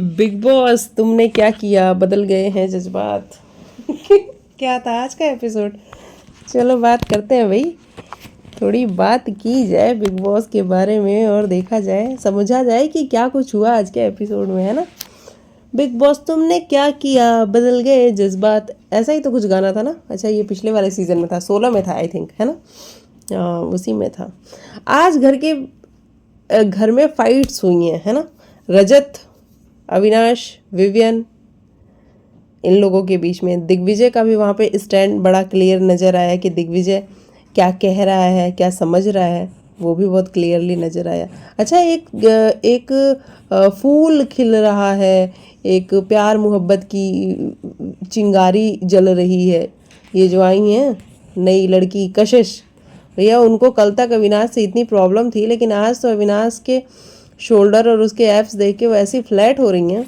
Big boss तुमने क्या किया, बदल गए हैं जज्बात। क्या था आज का एपिसोड। चलो बात करते हैं भाई, थोड़ी बात की जाए बिग बॉस के बारे में और देखा जाए, समझा जाए कि क्या कुछ हुआ आज के एपिसोड में, है ना। बिग बॉस तुमने क्या किया, बदल गए जज्बात, ऐसा ही तो कुछ गाना था ना। अच्छा, ये पिछले वाले सीजन में था, 16 में था आई थिंक, है ना। उसी में था। आज घर में फाइट्स हुई हैं, है ना। रजत, अविनाश, विवियन, इन लोगों के बीच में दिग्विजय का भी वहाँ पे स्टैंड बड़ा क्लियर नज़र आया कि दिग्विजय क्या कह रहा है, क्या समझ रहा है, वो भी बहुत क्लियरली नज़र आया। अच्छा, एक फूल खिल रहा है, एक प्यार मोहब्बत की चिंगारी जल रही है। ये जो आई हैं नई लड़की कशिश, भैया उनको कल तक अविनाश से इतनी प्रॉब्लम थी, लेकिन आज तो अविनाश के शोल्डर और उसके एप्स देख के वो ऐसी फ्लैट हो रही हैं,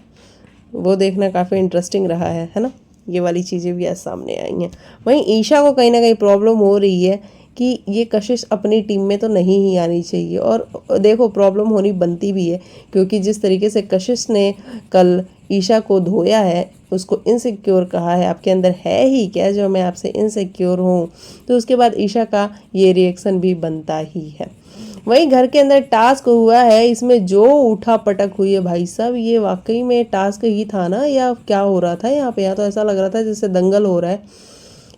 वो देखना काफ़ी इंटरेस्टिंग रहा है ना। ये वाली चीज़ें भी आज सामने आई हैं। वहीं ईशा को कहीं ना कहीं प्रॉब्लम हो रही है कि ये कशिश अपनी टीम में तो नहीं ही आनी चाहिए, और देखो प्रॉब्लम होनी बनती भी है, क्योंकि जिस तरीके से कशिश ने कल ईशा को धोया है, उसको इनसिक्योर कहा है, आपके अंदर है ही क्या जो मैं आपसे इनसिक्योर हूँ, तो उसके बाद ईशा का ये रिएक्शन भी बनता ही है। वहीं घर के अंदर टास्क हुआ है, इसमें जो उठा पटक हुई है भाई साहब, ये वाकई में टास्क ही था ना, या क्या हो रहा था यहाँ पे। यहाँ तो ऐसा लग रहा था जैसे दंगल हो रहा है,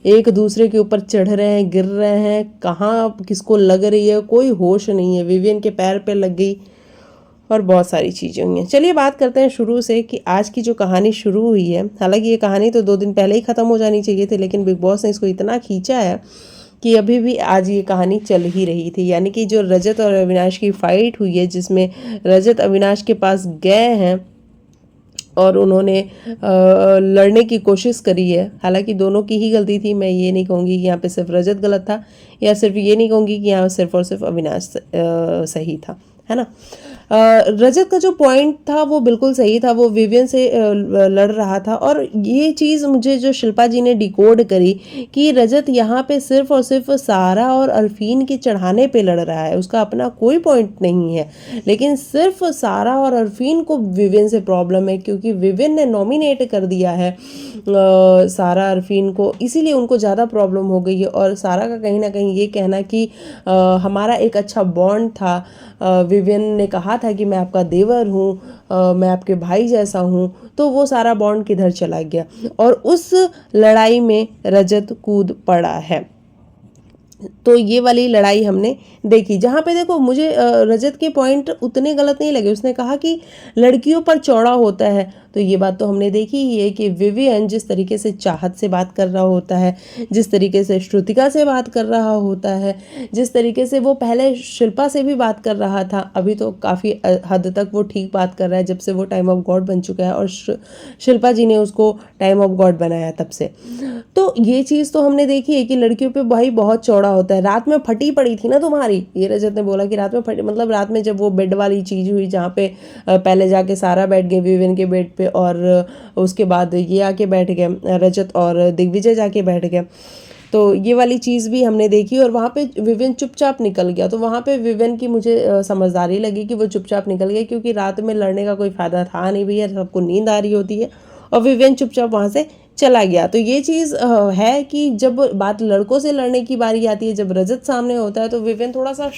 एक दूसरे के ऊपर चढ़ रहे हैं, गिर रहे हैं, कहाँ किसको लग रही है कोई होश नहीं है। विवियन के पैर पे लग गई और बहुत सारी चीज़ें हुई हैं। चलिए बात करते हैं शुरू से कि आज की जो कहानी शुरू हुई है। हालांकि ये कहानी तो 2 दिन पहले ही ख़त्म हो जानी चाहिए थी, लेकिन बिग बॉस ने इसको इतना खींचा है कि अभी भी आज ये कहानी चल ही रही थी। यानी कि जो रजत और अविनाश की फ़ाइट हुई है, जिसमें रजत अविनाश के पास गए हैं और उन्होंने लड़ने की कोशिश करी है। हालांकि दोनों की ही गलती थी, मैं ये नहीं कहूँगी कि यहाँ पे सिर्फ रजत गलत था, या सिर्फ ये नहीं कहूँगी कि यहाँ सिर्फ और सिर्फ अविनाश सही था, है ना। रजत का जो पॉइंट था वो बिल्कुल सही था, वो विवियन से लड़ रहा था, और ये चीज़ मुझे जो शिल्पा जी ने डिकोड करी कि रजत यहाँ पे सिर्फ और सिर्फ सारा और अरफीन के चढ़ाने पे लड़ रहा है, उसका अपना कोई पॉइंट नहीं है, लेकिन सिर्फ सारा और अरफीन को विवियन से प्रॉब्लम है, क्योंकि विवियन ने नॉमिनेट कर दिया है सारा अरफीन को, इसीलिए उनको ज़्यादा प्रॉब्लम हो गई है। और सारा का कहीं ना कहीं ये कहना कि हमारा एक अच्छा बॉन्ड था, विवियन ने कहा था कि मैं आपका देवर हूँ, मैं आपके भाई जैसा हूँ, तो वो सारा बॉन्ड किधर चला गया, और उस लड़ाई में रजत कूद पड़ा है। तो ये वाली लड़ाई हमने देखी, जहाँ पे देखो मुझे रजत के पॉइंट उतने गलत नहीं लगे। उसने कहा कि लड़कियों पर चौड़ा होता है, तो ये बात तो हमने देखी ही है कि विवियन जिस तरीके से चाहत से बात कर रहा होता है, जिस तरीके से श्रुतिका से बात कर रहा होता है, जिस तरीके से वो पहले शिल्पा से भी बात कर रहा था, अभी तो काफ़ी हद तक वो ठीक बात कर रहा है जब से वो टाइम ऑफ गॉड बन चुका है, और शिल्पा जी ने उसको टाइम ऑफ गॉड बनाया तब से। तो ये चीज़ तो हमने देखी है कि लड़कियों पे भाई बहुत चौड़ा होता है। रात में फटी पड़ी थी ना तुम्हारी, ये रजत ने बोला कि रात में फटी, मतलब रात में जब वो बेड वाली चीज़ हुई, जहाँ पे पहले जाके सारा बैठ गई विवियन के बेड पे, और उसके बाद ये आके बैठ गए रजत और दिग्विजय जाके बैठ गए, तो ये वाली चीज़ भी हमने देखी। और वहाँ पे विवियन चुपचाप निकल गया, तो वहाँ पे विवियन की मुझे समझदारी लगी कि वो चुपचाप निकल गया, क्योंकि रात में लड़ने का कोई फ़ायदा था नहीं भैया, सबको नींद आ रही होती है, और विवियन चुपचाप वहाँ से चला गया। तो ये चीज़ है कि जब बात लड़कों से लड़ने की बारी आती है, जब रजत सामने होता है, तो विवियन थोड़ा सा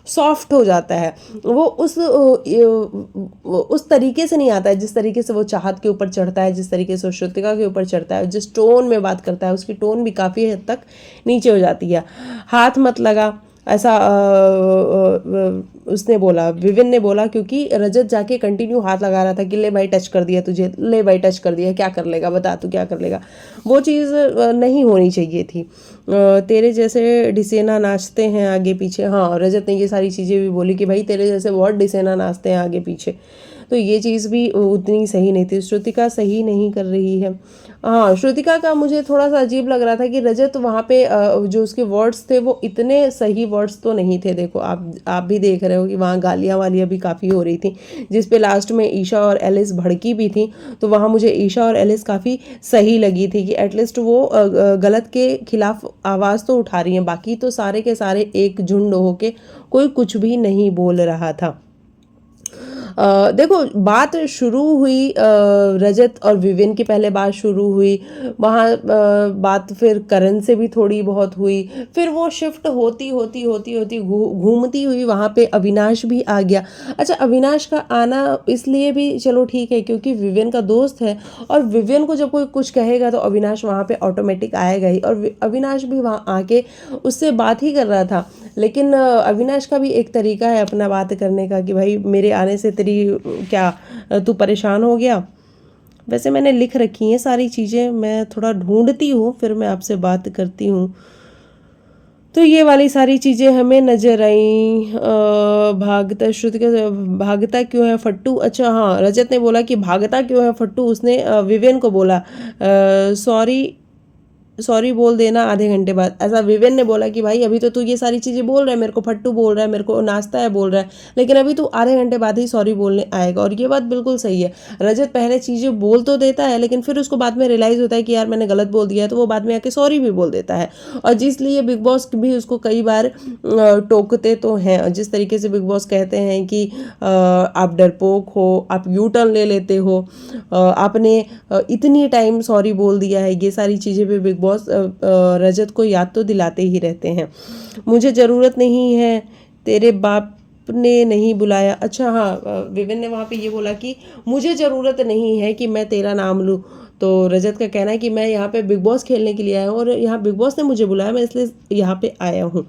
सॉफ्ट हो जाता है। वो उस तरीके से नहीं आता है जिस तरीके से वो चाहत के ऊपर चढ़ता है, जिस तरीके से वो श्रुतिका के ऊपर चढ़ता है, जिस टोन में बात करता है, उसकी टोन भी काफ़ी हद तक नीचे हो जाती है। हाथ मत लगा, ऐसा उसने बोला, विवियन ने बोला, क्योंकि रजत जाके कंटिन्यू हाथ लगा रहा था कि ले भाई टच कर दिया तुझे, ले भाई टच कर दिया, क्या कर लेगा बता, तू क्या कर लेगा। वो चीज़ नहीं होनी चाहिए थी। तेरे जैसे डिसेना नाचते हैं आगे पीछे, हाँ रजत ने ये सारी चीज़ें भी बोली कि भाई तेरे जैसे बहुत डिसेना नाचते हैं आगे पीछे, तो ये चीज़ भी उतनी सही नहीं थी। श्रुतिका सही नहीं कर रही है। हाँ, श्रुतिका का मुझे थोड़ा सा अजीब लग रहा था कि रजत वहाँ पे जो उसके वर्ड्स थे वो इतने सही वर्ड्स तो नहीं थे। देखो आप भी देख रहे हो कि वहाँ गालियाँ वालियाँ भी काफ़ी हो रही थी, जिस पे लास्ट में ईशा और एलिस भड़की भी थी, तो वहाँ मुझे ईशा और एलिस काफ़ी सही लगी थी कि एटलीस्ट वो गलत के खिलाफ आवाज़ तो उठा रही हैं, बाकी तो सारे के सारे एक झुंड होके कोई कुछ भी नहीं बोल रहा था। देखो बात शुरू हुई रजत और विवेन की पहले बात शुरू हुई, वहाँ बात फिर करण से भी थोड़ी बहुत हुई, फिर वो शिफ्ट होती होती होती होती घूमती हुई वहाँ पे अविनाश भी आ गया। अच्छा, अविनाश का आना इसलिए भी चलो ठीक है क्योंकि विवेन का दोस्त है, और विवेन को जब कोई कुछ कहेगा तो अविनाश वहाँ पे ऑटोमेटिक आएगा ही, और अविनाश भी वहाँ आके उससे बात ही कर रहा था। लेकिन अविनाश का भी एक तरीका है अपना बात करने का कि भाई मेरे आने से तेरी क्या तू परेशान हो गया। वैसे मैंने लिख रखी हैं सारी चीज़ें, मैं थोड़ा ढूंढती हूँ फिर मैं आपसे बात करती हूँ। तो ये वाली सारी चीज़ें हमें नजर आई। भागता श्रुति का भागता क्यों है फट्टू, अच्छा हाँ, रजत ने बोला कि भागता क्यों है फट्टू, उसने विवेन को बोला सॉरी सॉरी बोल देना आधे घंटे बाद। ऐसा विवेन ने बोला कि भाई अभी तो तू ये सारी चीज़ें बोल रहा है, मेरे को फट्टू बोल रहा है, मेरे को नाश्ता है बोल रहा है, लेकिन अभी तू आधे घंटे बाद ही सॉरी बोलने आएगा। और ये बात बिल्कुल सही है, रजत पहले चीज़ें बोल तो देता है लेकिन फिर उसको बाद में रियलाइज़ होता है कि यार मैंने गलत बोल दिया है, तो वो बाद में आके सॉरी भी बोल देता है। और जिसलिए बिग बॉस भी उसको कई बार टोकते तो हैं, और जिस तरीके से बिग बॉस कहते हैं कि आप डरपोक हो, आप यू टर्न ले लेते हो, आपने इतनी टाइम सॉरी बोल दिया है, ये सारी चीज़ें भी बिग बॉस रजत को याद तो दिलाते ही रहते हैं। मुझे ज़रूरत नहीं है, तेरे बाप ने नहीं बुलाया, अच्छा हाँ, विवेन ने वहाँ पे ये बोला कि मुझे ज़रूरत नहीं है कि मैं तेरा नाम लूँ। तो रजत का कहना है कि मैं यहाँ पे बिग बॉस खेलने के लिए आया हूँ और यहाँ बिग बॉस ने मुझे बुलाया, मैं इसलिए यहाँ पे आया हूँ।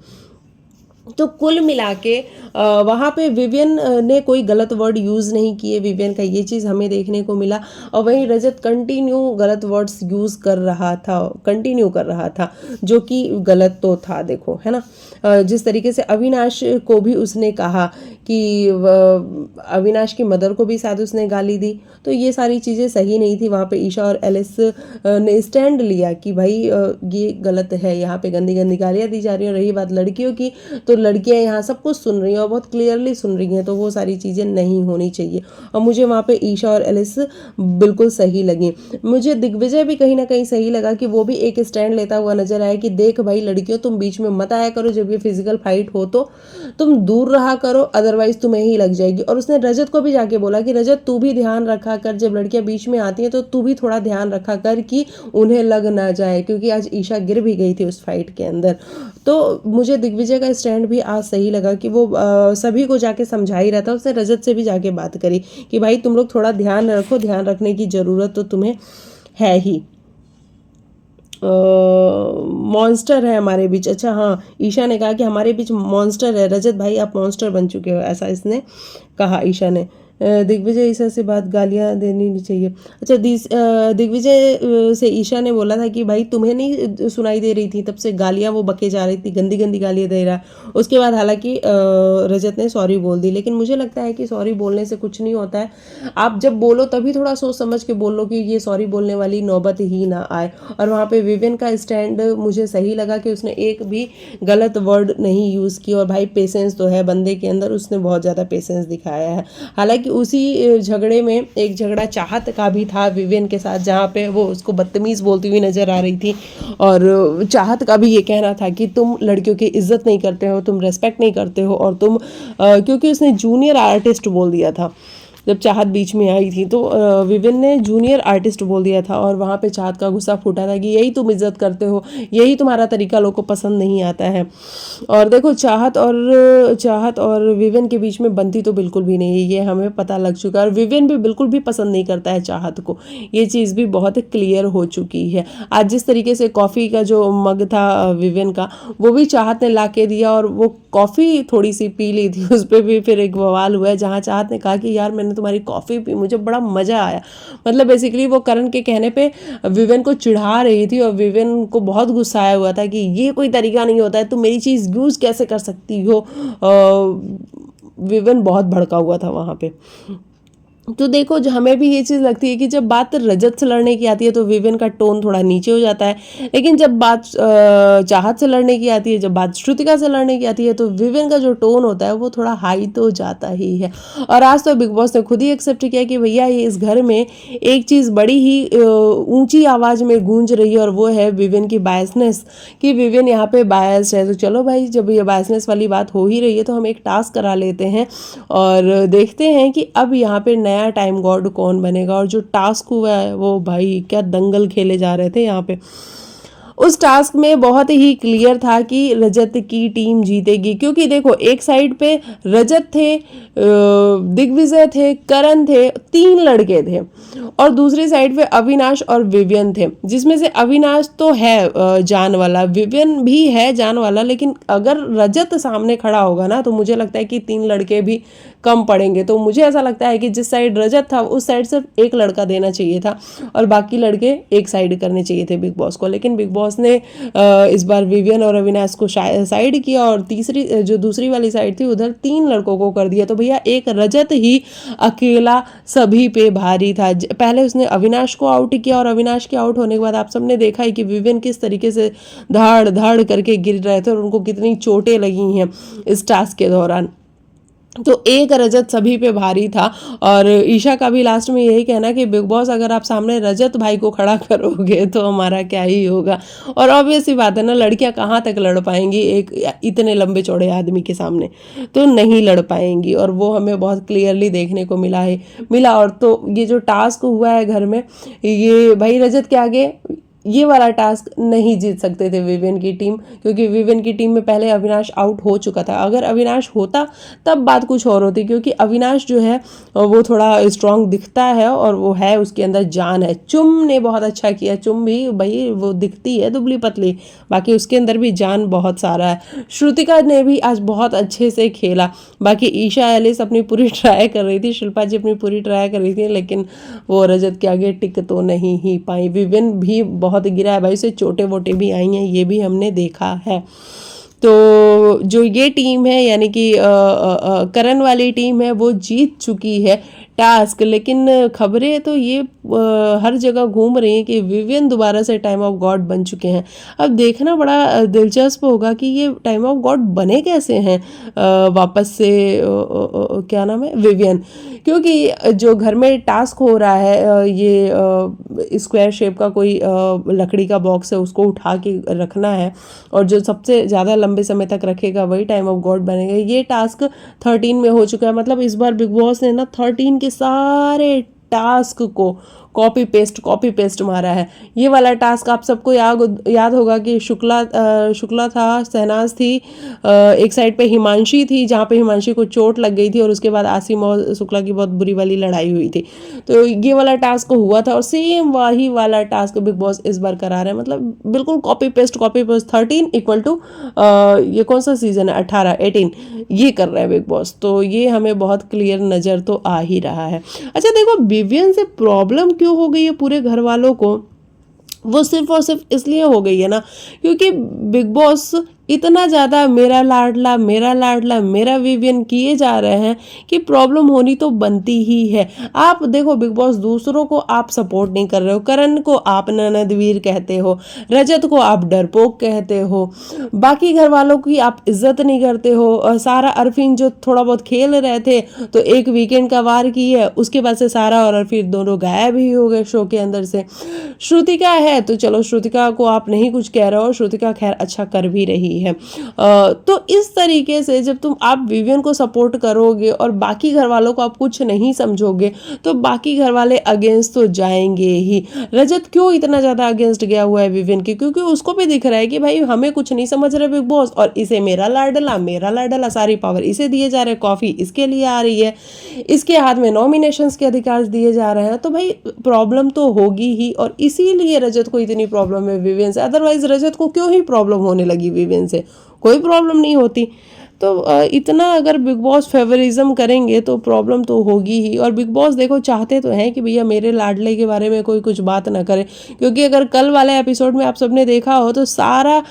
तो कुल मिला के वहाँ पे विवियन ने कोई गलत वर्ड यूज़ नहीं किए, विवियन का ये चीज़ हमें देखने को मिला। और वहीं रजत कंटिन्यू गलत वर्ड्स यूज़ कर रहा था, कंटिन्यू कर रहा था, जो कि गलत तो था, देखो है ना। जिस तरीके से अविनाश को भी उसने कहा कि अविनाश की मदर को भी शायद उसने गाली दी, तो ये सारी चीज़ें सही नहीं थी। वहाँ पे ईशा और एलिस ने स्टैंड लिया कि भाई ये गलत है, यहाँ पे गंदी गंदी गालियाँ दी जा रही हैं। और रही बात लड़कियों की, तो लड़कियां यहाँ सब कुछ सुन रही हैं और बहुत क्लियरली सुन रही हैं, तो वो सारी चीज़ें नहीं होनी चाहिए। और मुझे वहाँ पे ईशा और एलिस बिल्कुल सही लगी। मुझे दिग्विजय भी कहीं ना कहीं सही लगा कि वो भी एक स्टैंड लेता हुआ नजर आया कि देख भाई लड़कियों, तुम बीच में मत आया करो, जब ये फिजिकल फाइट हो तो तुम दूर रहा करो, अदरवाइज तुम्हें ही लग जाएगी। और उसने रजत को भी जाके बोला कि रजत तू भी ध्यान रखा कर, जब लड़कियां बीच में आती हैं तो तू भी थोड़ा ध्यान रखा कर कि उन्हें लग ना जाए, क्योंकि आज ईशा गिर भी गई थी उस फाइट के अंदर। तो मुझे दिग्विजय का स्टैंड भी आज सही लगा कि वो सभी को जाके समझा ही रहा था। उसने रजत से भी जाके बात करी कि भाई तुम लोग थोड़ा ध्यान रखो, ध्यान रखने की ज़रूरत तो तुम्हें है ही। मॉन्स्टर है हमारे बीच, अच्छा हाँ, ईशा ने कहा कि हमारे बीच मॉन्स्टर है, रजत भाई आप मॉन्स्टर बन चुके हो, ऐसा इसने कहा ईशा ने। दिग्विजय ईशा से बात गालियाँ देनी नहीं चाहिए, अच्छा दिग्विजय से ईशा ने बोला था कि भाई तुम्हें नहीं सुनाई दे रही थी, तब से गालियाँ वो बके जा रही थी, गंदी गंदी गालियाँ दे रहा। उसके बाद हालांकि रजत ने सॉरी बोल दी, लेकिन मुझे लगता है कि सॉरी बोलने से कुछ नहीं होता है। आप जब बोलो तभी थोड़ा सोच समझ के बोलो कि ये सॉरी बोलने वाली नौबत ही ना आए। और वहाँ पे विवेन का स्टैंड मुझे सही लगा कि उसने एक भी गलत वर्ड नहीं यूज़ किया। और भाई पेशेंस तो है बंदे के अंदर, उसने बहुत ज़्यादा पेशेंस दिखाया है। हालांकि उसी झगड़े में एक झगड़ा चाहत का भी था विवेन के साथ, जहाँ पे वो उसको बदतमीज़ बोलती हुई नजर आ रही थी, और चाहत का भी ये कहना था कि तुम लड़कियों की इज्जत नहीं करते हो, तुम रेस्पेक्ट नहीं करते हो, और तुम क्योंकि उसने जूनियर आर्टिस्ट बोल दिया था जब चाहत बीच में आई थी, तो विवेन ने जूनियर आर्टिस्ट बोल दिया था, और वहाँ पे चाहत का गुस्सा फूटा था कि यही तुम इज्जत करते हो, यही तुम्हारा तरीका लोगों को पसंद नहीं आता है। और देखो चाहत और विवेन के बीच में बनती तो बिल्कुल भी नहीं है, ये हमें पता लग चुका है। और विवेन भी बिल्कुल भी पसंद नहीं करता है चाहत को, ये चीज़ भी बहुत क्लियर हो चुकी है। आज जिस तरीके से कॉफ़ी का जो मग था विवेन का, वो भी चाहत ने ला के दिया, और वो कॉफ़ी थोड़ी सी पी ली थी, उस पर भी फिर एक बवाल हुआ है, जहाँ चाहत ने कहा कि यार मैंने तुम्हारी कॉफ़ी पी, मुझे बड़ा मज़ा आया। मतलब बेसिकली वो करण के कहने पे विवेन को चिढ़ा रही थी, और विवेन को बहुत गुस्सा आया हुआ था कि ये कोई तरीका नहीं होता है, तुम मेरी चीज़ यूज़ कैसे कर सकती हो। विवेन बहुत भड़का हुआ था वहाँ पे। तो देखो जो हमें भी ये चीज़ लगती है कि जब बात रजत से लड़ने की आती है तो विवियन का टोन थोड़ा नीचे हो जाता है, लेकिन जब बात चाहत से लड़ने की आती है, जब बात श्रुतिका से लड़ने की आती है तो विवियन का जो टोन होता है वो थोड़ा हाई तो जाता ही है। और आज तो बिग बॉस ने खुद ही एक्सेप्ट किया कि भैया ये इस घर में एक चीज़ बड़ी ही ऊंची आवाज़ में गूंज रही है और वो है विवियन की बायसनेस, कि विवियन यहाँ पे बायस है। तो चलो भाई, जब ये बायसनेस वाली बात हो ही रही है तो हम एक टास्क करा लेते हैं और देखते हैं कि अब यहाँ पे नया टाइम गॉड कौन बनेगा। और जो टास्क हुआ है वो भाई क्या दंगल खेले जा रहे थे यहाँ पे। उस टास्क में बहुत ही क्लियर था कि रजत की टीम जीतेगी, क्योंकि देखो एक साइड पे रजत थे, दिग्विजय थे, करण थे, 3 लड़के थे, और दूसरी साइड पे अविनाश और विवियन थे, जिसमें से अविनाश तो है जान वाला, विवियन भी है जान वाला, लेकिन अगर रजत सामने खड़ा होगा ना तो मुझे लगता है कि 3 लड़के भी कम पड़ेंगे। तो मुझे ऐसा लगता है कि जिस साइड रजत था उस साइड सिर्फ एक लड़का देना चाहिए था और बाकी लड़के एक साइड करने चाहिए थे बिग बॉस को, लेकिन बिग बॉस ने इस बार विवियन और अविनाश को साइड किया और तीसरी जो दूसरी वाली साइड थी उधर 3 लड़कों को कर दिया। तो भैया एक रजत ही अकेला सभी पे भारी था। पहले उसने अविनाश को आउट किया और अविनाश के आउट होने के बाद आप सबने देखा है कि विवियन किस तरीके से धाड़ धाड़ करके गिर रहे थे और उनको कितनी चोटें लगी हैं इस टास्क के दौरान। तो एक रजत सभी पे भारी था। और ईशा का भी लास्ट में यही कहना कि बिग बॉस अगर आप सामने रजत भाई को खड़ा करोगे तो हमारा क्या ही होगा। और ऑब्वियस ही बात है ना, लड़कियां कहाँ तक लड़ पाएंगी एक इतने लंबे चौड़े आदमी के सामने, तो नहीं लड़ पाएंगी। और वो हमें बहुत क्लियरली देखने को मिला। और तो ये जो टास्क हुआ है घर में, ये भाई रजत के आगे ये वाला टास्क नहीं जीत सकते थे विवियन की टीम, क्योंकि विवियन की टीम में पहले अविनाश आउट हो चुका था। अगर अविनाश होता तब बात कुछ और होती, क्योंकि अविनाश जो है वो थोड़ा स्ट्रांग दिखता है और वो है, उसके अंदर जान है। चुम ने बहुत अच्छा किया, चुम भी भाई वो दिखती है दुबली पतली, बाकी उसके अंदर भी जान बहुत सारा है। श्रुतिका ने भी आज बहुत अच्छे से खेला। बाकी ईशा एलिस अपनी पूरी ट्राई कर रही थी, शिल्पा जी अपनी पूरी ट्राई कर रही थी, लेकिन वो रजत के आगे टिक तो नहीं ही पाई। विवियन भी बहुत गिरा है भाई, उसे चोटे वोटे भी आई हैं, ये भी हमने देखा है। तो जो ये टीम है यानी कि करण वाली टीम है वो जीत चुकी है टास्क, लेकिन खबरें तो ये हर जगह घूम रही हैं कि विवियन दोबारा से टाइम ऑफ गॉड बन चुके हैं। अब देखना बड़ा दिलचस्प होगा कि ये टाइम ऑफ गॉड बने कैसे हैं वापस से, क्या नाम है, विवियन। क्योंकि जो घर में टास्क हो रहा है, ये स्क्वायर शेप का कोई लकड़ी का बॉक्स है, उसको उठा के रखना है और जो सबसे ज़्यादा लंबे समय तक रखेगा वही टाइम ऑफ गॉड बनेगा। ये टास्क 13 में हो चुका है। मतलब इस बार बिग बॉस ने ना 13 के सारे टास्क को कॉपी पेस्ट मारा है। ये वाला टास्क आप सबको याद होगा कि शुक्ला था, शहनाज थी, एक साइड पे हिमांशी थी, जहाँ पे हिमांशी को चोट लग गई थी और उसके बाद आसिम और शुक्ला की बहुत बुरी वाली लड़ाई हुई थी। तो ये वाला टास्क हुआ था और सेम वही वाला टास्क बिग बॉस इस बार करा रहे हैं। मतलब बिल्कुल कॉपी पेस्ट 13 इक्वल टू ये कौन सा सीजन है, 18 ये कर रहे हैं बिग बॉस। तो ये हमें बहुत क्लियर नज़र तो आ ही रहा है। अच्छा देखो, विवियन से प्रॉब्लम क्यों हो गई है पूरे घर वालों को, वो सिर्फ और सिर्फ इसलिए हो गई है ना क्योंकि बिग बॉस इतना ज़्यादा मेरा लाडला मेरा विवियन किए जा रहे हैं कि प्रॉब्लम होनी तो बनती ही है। आप देखो बिग बॉस, दूसरों को आप सपोर्ट नहीं कर रहे हो, करण को आप ननदवीर कहते हो, रजत को आप डरपोक कहते हो, बाकी घर वालों की आप इज्जत नहीं करते हो। और सारा अरफीन जो थोड़ा बहुत खेल रहे थे तो एक वीकेंड का वार की है, उसके बाद से सारा और अरफीन दोनों गायब ही हो गए शो के अंदर से। श्रुतिका है तो चलो श्रुतिका को आप नहीं कुछ कह रहे हो, श्रुतिका खैर अच्छा कर भी रही है। तो इस तरीके से जब आप विवियन को सपोर्ट करोगे और बाकी घर वालों को आप कुछ नहीं समझोगे तो बाकी घर वाले अगेंस्ट तो जाएंगे ही। रजत क्यों इतना ज़्यादा अगेंस्ट गया हुआ है विवियन के, क्योंकि उसको भी दिख रहा है कि भाई हमें कुछ नहीं समझ रहे बिग बॉस और इसे मेरा लाडला सारी पावर इसे दिए जा रहे हैं, कॉफी इसके लिए आ रही है, इसके हाथ में नॉमिनेशंस के अधिकार दिए जा रहे हैं। तो भाई प्रॉब्लम तो होगी ही और इसीलिए रजत को इतनी प्रॉब्लम है विवियन से। अदरवाइज रजत को क्यों ही प्रॉब्लम होने लगी विवियन से, कोई प्रॉब्लम नहीं होती। तो इतना अगर बिग बॉस फेवरिज्म करेंगे तो प्रॉब्लम तो होगी ही। और बिग बॉस देखो चाहते तो हैं कि भैया मेरे लाडले के बारे में कोई कुछ बात ना करे, क्योंकि अगर कल वाले एपिसोड में आप सबने देखा हो तो सारा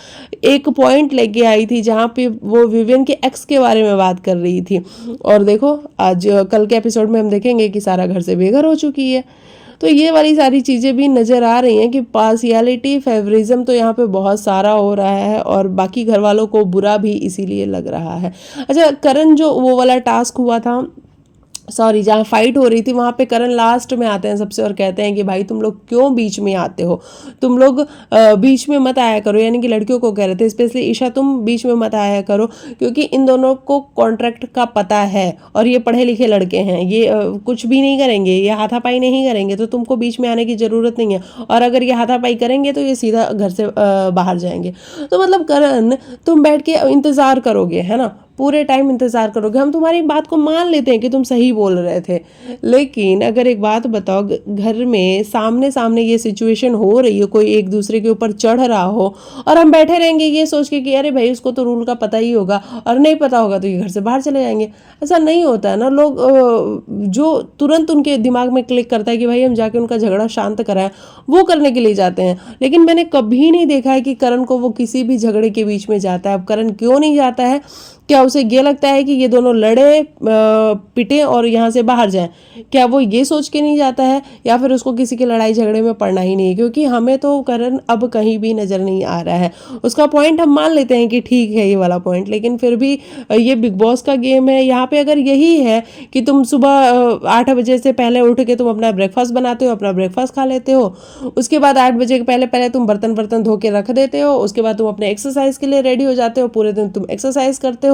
एक पॉइंट लेके आई थी जहाँ पे वो विवियन के एक्स के बारे में बात कर रही थी। और देखो आज कल के एपिसोड में हम देखेंगे कि सारा घर से बेघर हो चुकी है। तो ये वाली सारी चीज़ें भी नज़र आ रही हैं कि पार्शियलिटी फेवरिज्म तो यहाँ पे बहुत सारा हो रहा है, और बाकी घर वालों को बुरा भी इसीलिए लग रहा है। अच्छा, करण जो वो वाला टास्क हुआ था, सॉरी, जहाँ फाइट हो रही थी वहाँ पे करण लास्ट में आते हैं सबसे और कहते हैं कि भाई तुम लोग क्यों बीच में आते हो, तुम लोग बीच में मत आया करो, यानी कि लड़कियों को कह रहे थे, स्पेशली ईशा तुम बीच में मत आया करो, क्योंकि इन दोनों को कॉन्ट्रैक्ट का पता है और ये पढ़े लिखे लड़के हैं, ये कुछ भी नहीं करेंगे, ये हाथापाई नहीं करेंगे, तो तुमको बीच में आने की ज़रूरत नहीं है, और अगर ये हाथापाई करेंगे तो ये सीधा घर से बाहर जाएंगे। तो मतलब करण तुम बैठ के इंतज़ार करोगे, है ना, पूरे टाइम इंतज़ार करोगे, हम तुम्हारी बात को मान लेते हैं कि तुम सही बोल रहे थे, लेकिन अगर एक बात बताओ, घर में सामने सामने ये सिचुएशन हो रही है, कोई एक दूसरे के ऊपर चढ़ रहा हो, और हम बैठे रहेंगे ये सोच के कि अरे भाई उसको तो रूल का पता ही होगा, और नहीं पता होगा तो ये घर से बाहर चले जाएंगे। ऐसा नहीं होता है ना। लोग जो तुरंत उनके दिमाग में क्लिक करता है कि भाई हम जाके उनका झगड़ा शांत कराएं, वो करने के लिए जाते हैं। लेकिन मैंने कभी नहीं देखा है कि करण को वो किसी भी झगड़े के बीच में जाता है। अब करण क्यों नहीं जाता है? क्या उसे ये लगता है कि ये दोनों लड़े पिटे और यहाँ से बाहर जाएं? क्या वो ये सोच के नहीं जाता है, या फिर उसको किसी के लड़ाई झगड़े में पड़ना ही नहीं है? क्योंकि हमें तो करण अब कहीं भी नज़र नहीं आ रहा है। उसका पॉइंट हम मान लेते हैं कि ठीक है ये वाला पॉइंट, लेकिन फिर भी ये बिग बॉस का गेम है। यहाँ पे अगर यही है कि तुम सुबह 8 बजे से पहले उठ के तुम अपना ब्रेकफास्ट बनाते हो, अपना ब्रेकफास्ट खा लेते हो, उसके बाद 8 बजे के पहले पहले तुम बर्तन धो के रख देते हो, उसके बाद तुम अपने एक्सरसाइज के लिए रेडी हो जाते हो, पूरे दिन तुम एक्सरसाइज करते हो,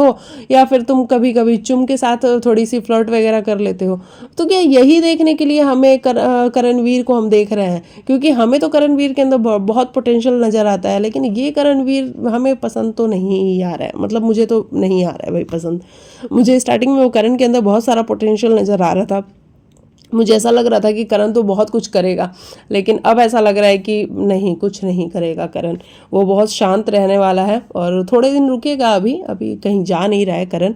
या फिर तुम कभी कभी चुम के साथ थोड़ी सी फ्लर्ट वगैरह कर लेते हो। तो क्या यही देखने के लिए हमें करणवीर को हम देख रहे हैं? क्योंकि हमें तो करणवीर के अंदर बहुत पोटेंशियल नज़र आता है, लेकिन ये करणवीर हमें पसंद तो नहीं आ रहा है। मतलब मुझे तो नहीं आ रहा है भाई पसंद। मुझे स्टार्टिंग में वो करण के अंदर बहुत सारा पोटेंशियल नज़र आ रहा था, मुझे ऐसा लग रहा था कि करण तो बहुत कुछ करेगा, लेकिन अब ऐसा लग रहा है कि नहीं, कुछ नहीं करेगा करण। वो बहुत शांत रहने वाला है और थोड़े दिन रुकेगा, अभी कहीं जा नहीं रहा है करण।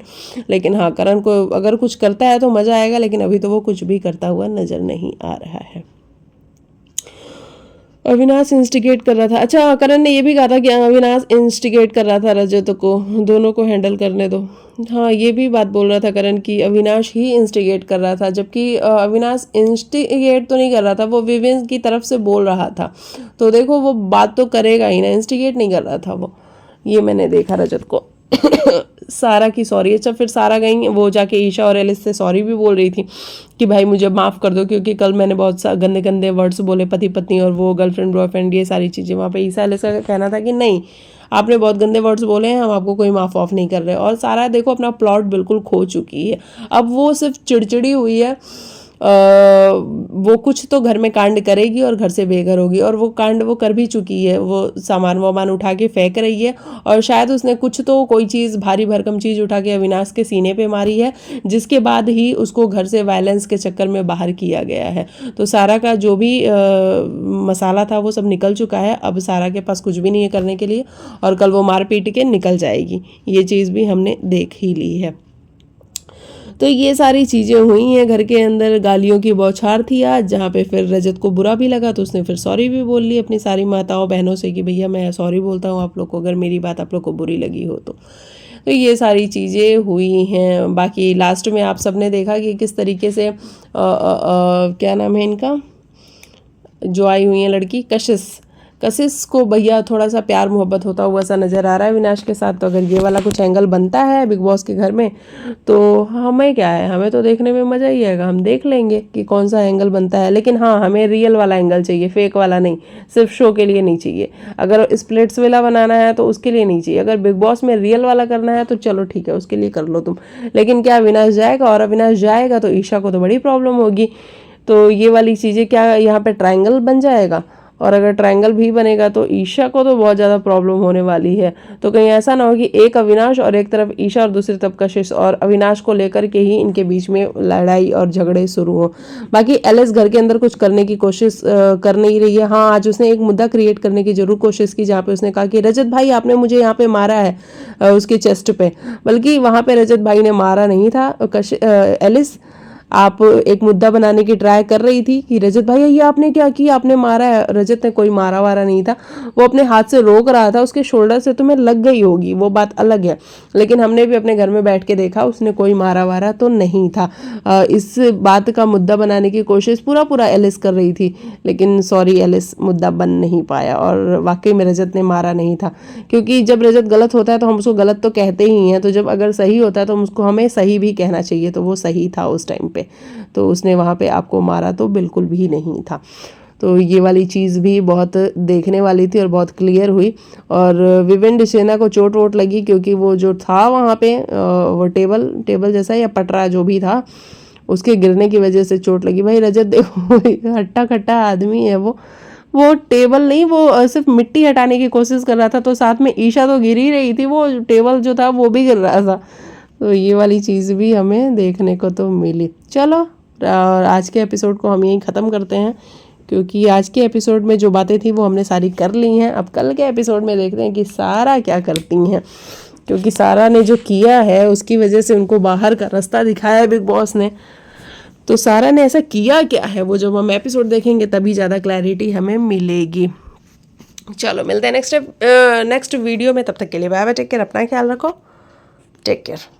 लेकिन हाँ, करण को अगर कुछ करता है तो मज़ा आएगा, लेकिन अभी तो वो कुछ भी करता हुआ नज़र नहीं आ रहा है। अविनाश इंस्टिगेट कर रहा था। अच्छा, करण ने ये भी कहा था कि अविनाश इंस्टिगेट कर रहा था रजत को, दोनों को हैंडल करने दो। हाँ, ये भी बात बोल रहा था करण की अविनाश ही इंस्टिगेट कर रहा था, जबकि अविनाश इंस्टिगेट तो नहीं कर रहा था, वो विवेन की तरफ से बोल रहा था। तो देखो वो बात तो करेगा ही ना, इंस्टिगेट नहीं कर रहा था वो। ये मैंने देखा रजत को। सारा की सॉरी। अच्छा, फिर सारा गई, वो जाके ईशा और एलिस से सॉरी भी बोल रही थी कि भाई मुझे माफ़ कर दो, क्योंकि कल मैंने बहुत गंदे गंदे वर्ड्स बोले, पति पत्नी और वो गर्लफ्रेंड बॉयफ्रेंड, ये सारी चीज़ें। वहाँ पे ईशा एलिस का कहना था कि नहीं, आपने बहुत गंदे वर्ड्स बोले हैं, हम आपको कोई माफ़ ऑफ नहीं कर रहे। और सारा देखो अपना प्लॉट बिल्कुल खो चुकी है। अब वो सिर्फ चिड़चिड़ी हुई है, वो कुछ तो घर में कांड करेगी और घर से बेघर होगी, और वो कांड वो कर भी चुकी है। वो सामान वामान उठा के फेंक रही है, और शायद उसने कुछ तो कोई चीज़, भारी भरकम चीज़ उठा के अविनाश के सीने पे मारी है, जिसके बाद ही उसको घर से वायलेंस के चक्कर में बाहर किया गया है। तो सारा का जो भी मसाला था वो सब निकल चुका है। अब सारा के पास कुछ भी नहीं है करने के लिए, और कल वो मार पीट के निकल जाएगी। ये चीज़ भी हमने देख ही ली है। तो ये सारी चीज़ें हुई हैं घर के अंदर। गालियों की बौछार थी आज, जहाँ पे फिर रजत को बुरा भी लगा, तो उसने फिर सॉरी भी बोल ली अपनी सारी माताओं बहनों से कि भैया मैं सॉरी बोलता हूँ आप लोग को, अगर मेरी बात आप लोग को बुरी लगी हो तो ये सारी चीज़ें हुई हैं। बाकी लास्ट में आप सब ने देखा कि किस तरीके से क्या नाम है इनका, जो आई हुई है लड़की, कशिश को भैया थोड़ा सा प्यार मोहब्बत होता हुआ सा नज़र आ रहा है विनाश के साथ। तो अगर ये वाला कुछ एंगल बनता है बिग बॉस के घर में, तो हमें क्या है, हमें तो देखने में मज़ा ही आएगा। हम देख लेंगे कि कौन सा एंगल बनता है। लेकिन हाँ, हमें रियल वाला एंगल चाहिए, फेक वाला नहीं, सिर्फ शो के लिए नहीं चाहिए। अगर स्प्लिट्स वाला बनाना है तो उसके लिए नहीं चाहिए। अगर बिग बॉस में रियल वाला करना है तो चलो ठीक है, उसके लिए कर लो तुम। लेकिन क्या अविनाश जाएगा? और अविनाश जाएगा तो ईशा को तो बड़ी प्रॉब्लम होगी। तो ये वाली चीज़ें क्या यहाँ पे ट्रायंगल बन जाएगा? और अगर ट्रायंगल भी बनेगा तो ईशा को तो बहुत ज़्यादा प्रॉब्लम होने वाली है। तो कहीं ऐसा ना हो कि एक अविनाश और एक तरफ ईशा और दूसरी तरफ कशिश, और अविनाश को लेकर के ही इनके बीच में लड़ाई और झगड़े शुरू हो। बाकी एलिस घर के अंदर कुछ करने की कोशिश कर नहीं रही है। हाँ, आज उसने एक मुद्दा क्रिएट करने की जरूर कोशिश की, जहाँ पे उसने कहा कि रजत भाई आपने मुझे यहाँ पे मारा है, उसके चेस्ट पे, बल्कि वहाँ पे रजत भाई ने मारा नहीं था। एलिस आप एक मुद्दा बनाने की ट्राई कर रही थी कि रजत भाई ये आपने क्या किया, आपने मारा है। रजत ने कोई मारा वारा नहीं था, वो अपने हाथ से रोक रहा था, उसके शोल्डर से तुम्हें लग गई होगी, वो बात अलग है। लेकिन हमने भी अपने घर में बैठ के देखा, उसने कोई मारा वारा तो नहीं था। इस बात का मुद्दा बनाने की कोशिश पूरा एलिस कर रही थी, लेकिन सॉरी एलिस, मुद्दा बन नहीं पाया। और वाकई में रजत ने मारा नहीं था, क्योंकि जब रजत गलत होता है तो हम उसको गलत तो कहते ही हैं, तो जब अगर सही होता है तो उसको हमें सही भी कहना चाहिए। तो वो सही था उस टाइम पे, तो उसने वहाँ पे आपको मारा तो बिल्कुल भी नहीं था। तो ये वाली चीज़ भी बहुत देखने वाली थी और बहुत क्लियर हुई। और विवेन डिसेना को चोट वोट लगी, क्योंकि वो जो था वहाँ पे वो टेबल जैसा या पटरा जो भी था, उसके गिरने की वजह से चोट लगी। भाई रजत देखो हट्टा कट्टा आदमी है वो टेबल नहीं, वो सिर्फ मिट्टी हटाने की कोशिश कर रहा था, तो साथ में ईशा तो गिर ही रही थी, वो टेबल जो था वो भी गिर रहा था। तो ये वाली चीज़ भी हमें देखने को तो मिली। चलो, और आज के एपिसोड को हम यहीं ख़त्म करते हैं, क्योंकि आज के एपिसोड में जो बातें थी वो हमने सारी कर ली हैं। अब कल के एपिसोड में देखते हैं कि सारा क्या करती हैं, क्योंकि सारा ने जो किया है उसकी वजह से उनको बाहर का रास्ता दिखाया है बिग बॉस ने। तो सारा ने ऐसा किया क्या है, वो जब हम एपिसोड देखेंगे तभी ज़्यादा क्लैरिटी हमें मिलेगी। चलो मिलते हैं नेक्स्ट वीडियो में, तब तक के लिए बाय बाय, टेक केयर, अपना ख्याल रखो, टेक केयर।